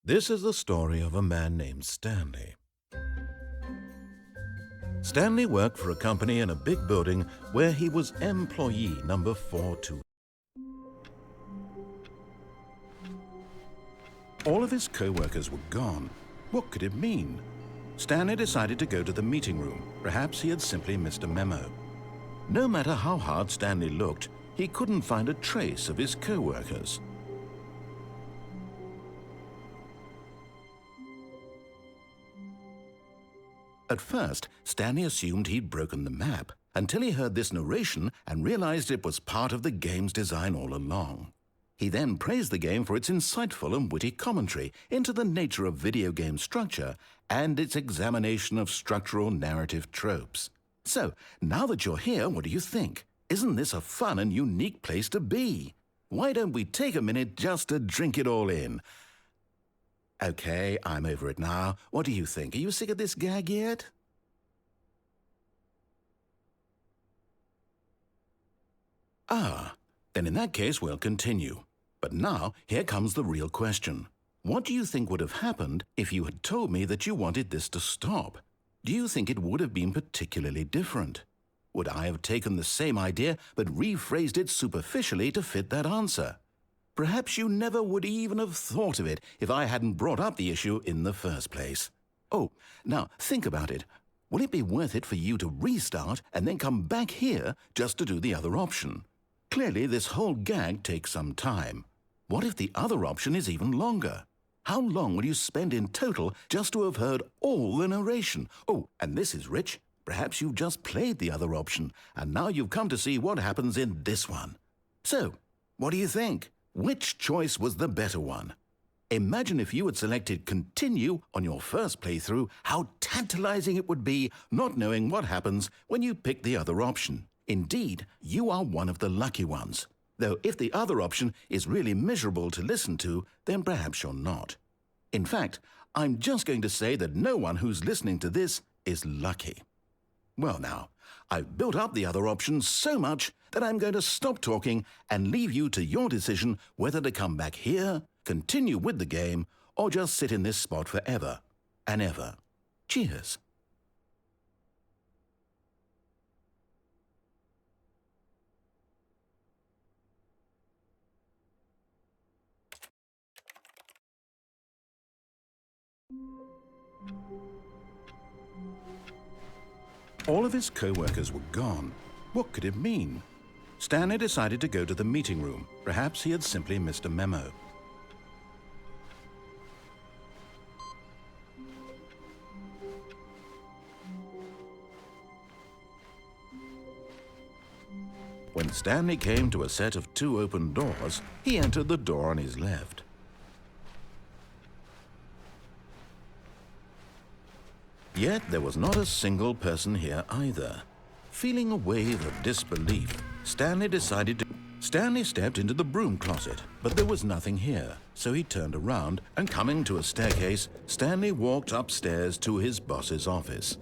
This is the story of a man named Stanley. Stanley worked for a company in a big building where he was employee number 42. All of his co-workers were gone. What could it mean? Stanley decided to go to the meeting room. Perhaps he had simply missed a memo. No matter how hard Stanley looked, he couldn't find a trace of his co-workers. At first, Stanley assumed he'd broken the map, until he heard this narration and realized it was part of the game's design all along. He then praised the game for its insightful and witty commentary into the nature of video game structure and its examination of structural narrative tropes. So, now that you're here, what do you think? Isn't this a fun and unique place to be? Why don't we take a minute just to drink it all in? Okay, I'm over it now. What do you think? Are you sick of this gag yet? Then in that case we'll continue. But now, here comes the real question. What do you think would have happened if you had told me that you wanted this to stop? Do you think it would have been particularly different? Would I have taken the same idea but rephrased it superficially to fit that answer? Perhaps you never would even have thought of it if I hadn't brought up the issue in the first place. Oh, now think about it. Will it be worth it for you to restart and then come back here just to do the other option? Clearly, this whole gag takes some time. What if the other option is even longer? How long will you spend in total just to have heard all the narration? Oh, and this is rich. Perhaps you've just played the other option, and now you've come to see what happens in this one. So, what do you think? Which choice was the better one? Imagine if you had selected Continue on your first playthrough, how tantalizing it would be not knowing what happens when you pick the other option. Indeed, you are one of the lucky ones. Though if the other option is really miserable to listen to, then perhaps you're not. In fact, I'm just going to say that no one who's listening to this is lucky. Well now, I've built up the other option so much that I'm going to stop talking and leave you to your decision whether to come back here, continue with the game, or just sit in this spot forever and ever. Cheers. All of his co-workers were gone. What could it mean? Stanley decided to go to the meeting room. Perhaps he had simply missed a memo. When Stanley came to a set of 2 open doors, he entered the door on his left. Yet there was not a single person here either. Feeling a wave of disbelief, Stanley stepped into the broom closet, but there was nothing here, so he turned around and coming to a staircase, Stanley walked upstairs to his boss's office.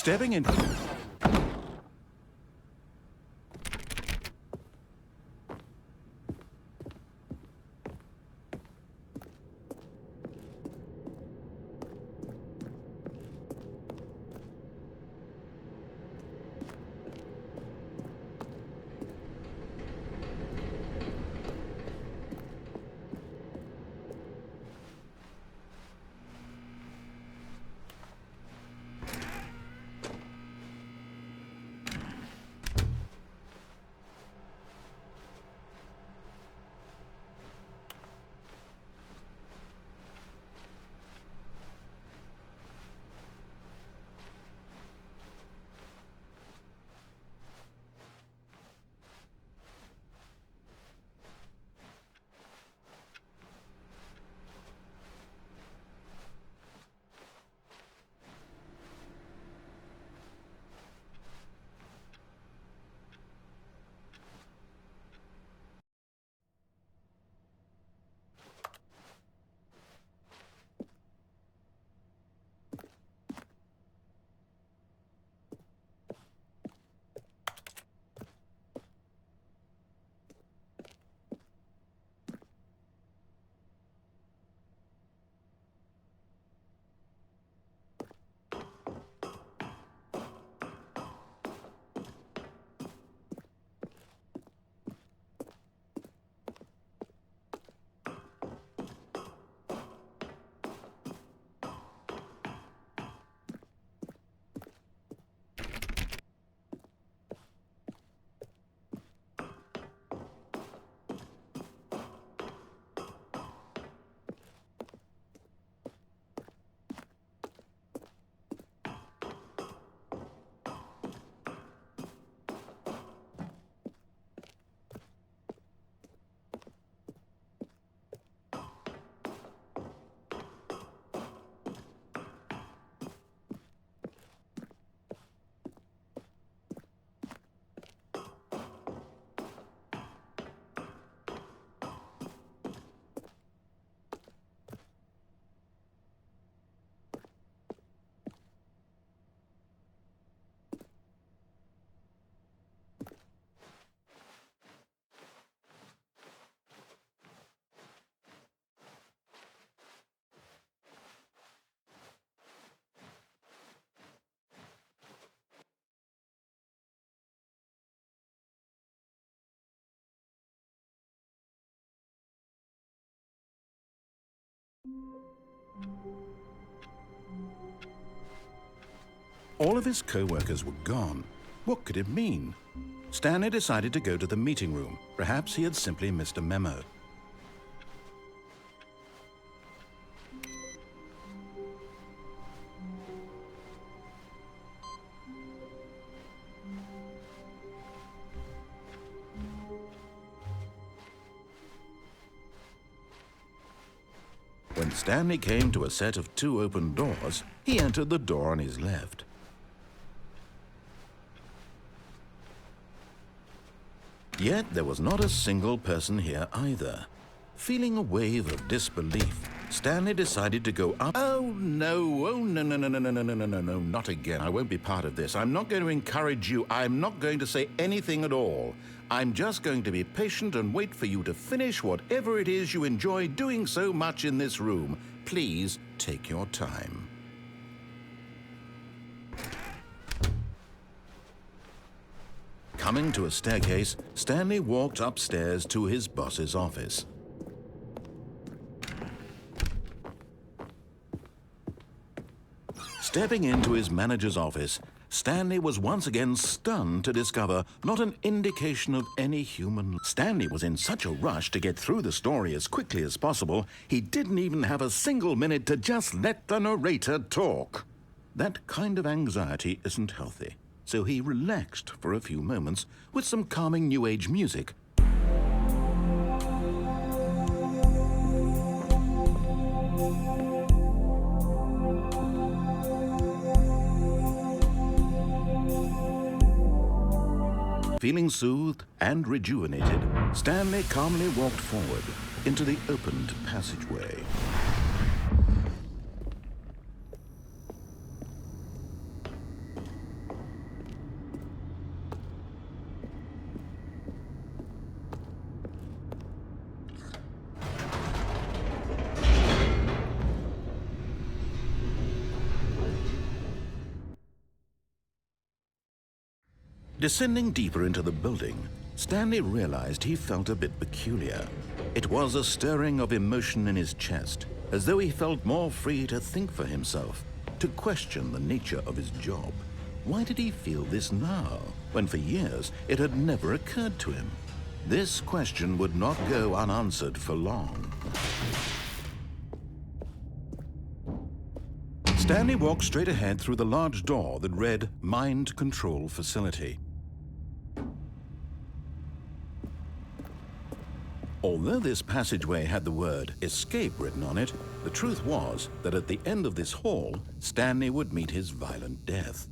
Stepping in... All of his co-workers were gone. What could it mean? Stanley decided to go to the meeting room. Perhaps he had simply missed a memo. When Stanley came to a set of 2 open doors, he entered the door on his left. Yet there was not a single person here either. Feeling a wave of disbelief, Stanley decided to go up. Oh no, no, not again. I won't be part of this. I'm not going to encourage you. I'm not going to say anything at all. I'm just going to be patient and wait for you to finish whatever it is you enjoy doing so much in this room. Please take your time. Coming to a staircase, Stanley walked upstairs to his boss's office. Stepping into his manager's office, Stanley was once again stunned to discover not an indication of any human. Stanley was in such a rush to get through the story as quickly as possible, he didn't even have a single minute to just let the narrator talk. That kind of anxiety isn't healthy, so he relaxed for a few moments with some calming New Age music. Feeling soothed and rejuvenated, Stanley calmly walked forward into the opened passageway. Descending deeper into the building, Stanley realized he felt a bit peculiar. It was a stirring of emotion in his chest, as though he felt more free to think for himself, to question the nature of his job. Why did he feel this now, when for years it had never occurred to him? This question would not go unanswered for long. Stanley walked straight ahead through the large door that read Mind Control Facility. Although this passageway had the word escape written on it, the truth was that at the end of this hall, Stanley would meet his violent death.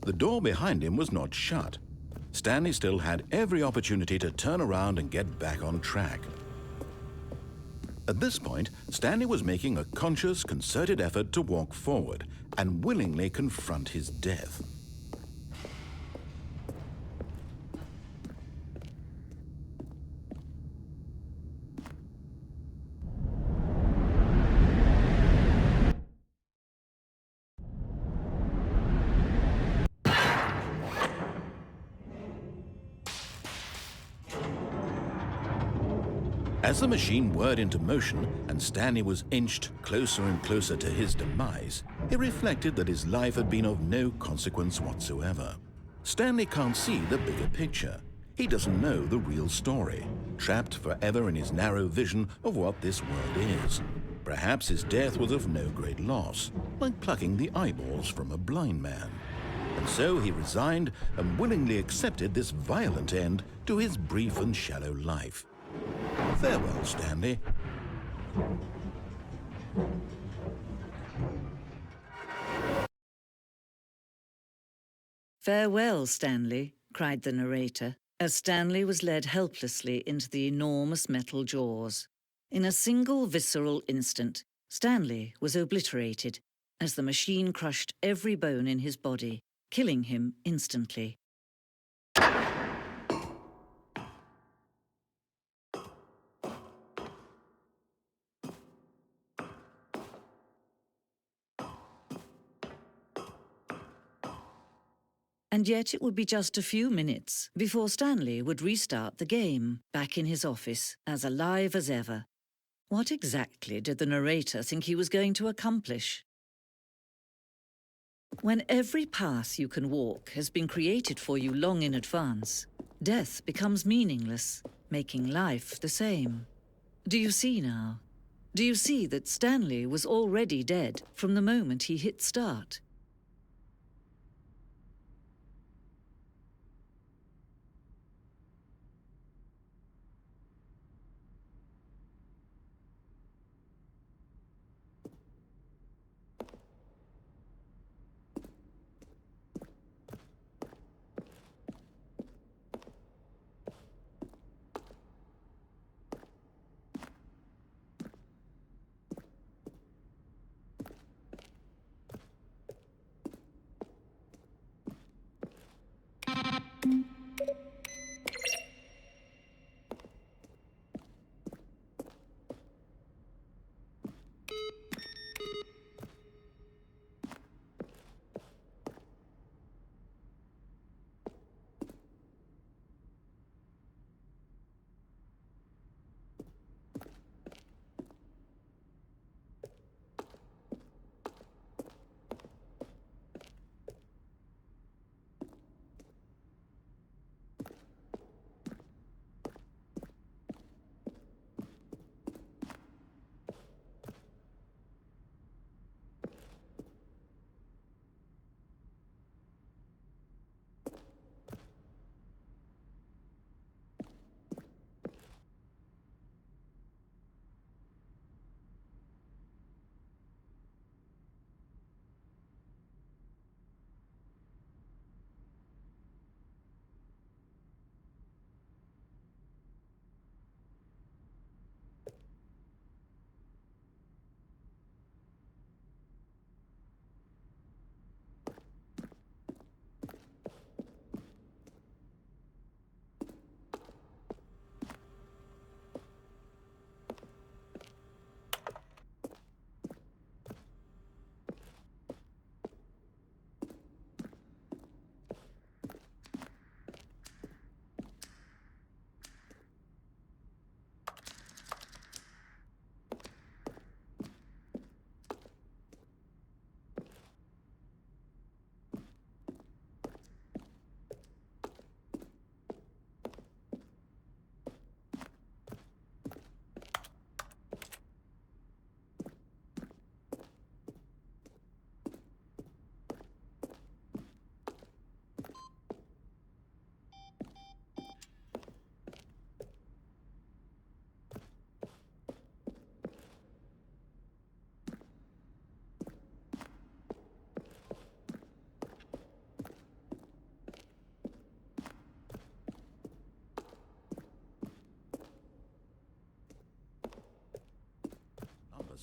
The door behind him was not shut. Stanley still had every opportunity to turn around and get back on track. At this point, Stanley was making a conscious, concerted effort to walk forward and willingly confront his death. As the machine whirred into motion and Stanley was inched closer and closer to his demise, he reflected that his life had been of no consequence whatsoever. Stanley can't see the bigger picture. He doesn't know the real story, trapped forever in his narrow vision of what this world is. Perhaps his death was of no great loss, like plucking the eyeballs from a blind man. And so he resigned and willingly accepted this violent end to his brief and shallow life. Farewell, Stanley. "Farewell, Stanley," cried the narrator, as Stanley was led helplessly into the enormous metal jaws. In a single visceral instant, Stanley was obliterated as the machine crushed every bone in his body, killing him instantly. And yet it would be just a few minutes before Stanley would restart the game, back in his office, as alive as ever. What exactly did the narrator think he was going to accomplish? When every path you can walk has been created for you long in advance, death becomes meaningless, making life the same. Do you see now? Do you see that Stanley was already dead from the moment he hit start?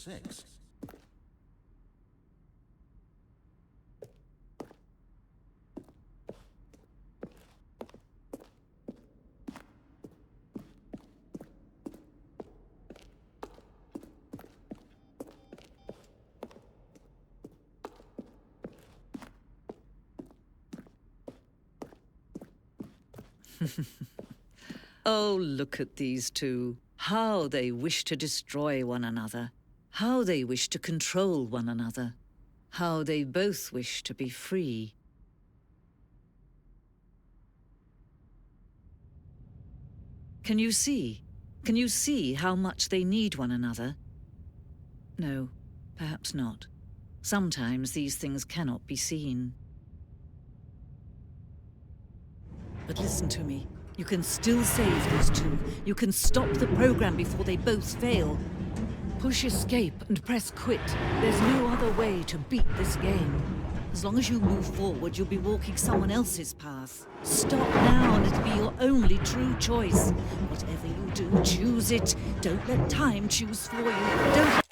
6. Oh, look at these two. How they wish to destroy one another. How they wish to control one another. How they both wish to be free. Can you see? Can you see how much they need one another? No, perhaps not. Sometimes these things cannot be seen. But listen to me. You can still save these two. You can stop the program before they both fail. Push escape and press quit. There's no other way to beat this game. As long as you move forward, you'll be walking someone else's path. Stop now and it'll be your only true choice. Whatever you do, choose it. Don't let time choose for you. Don't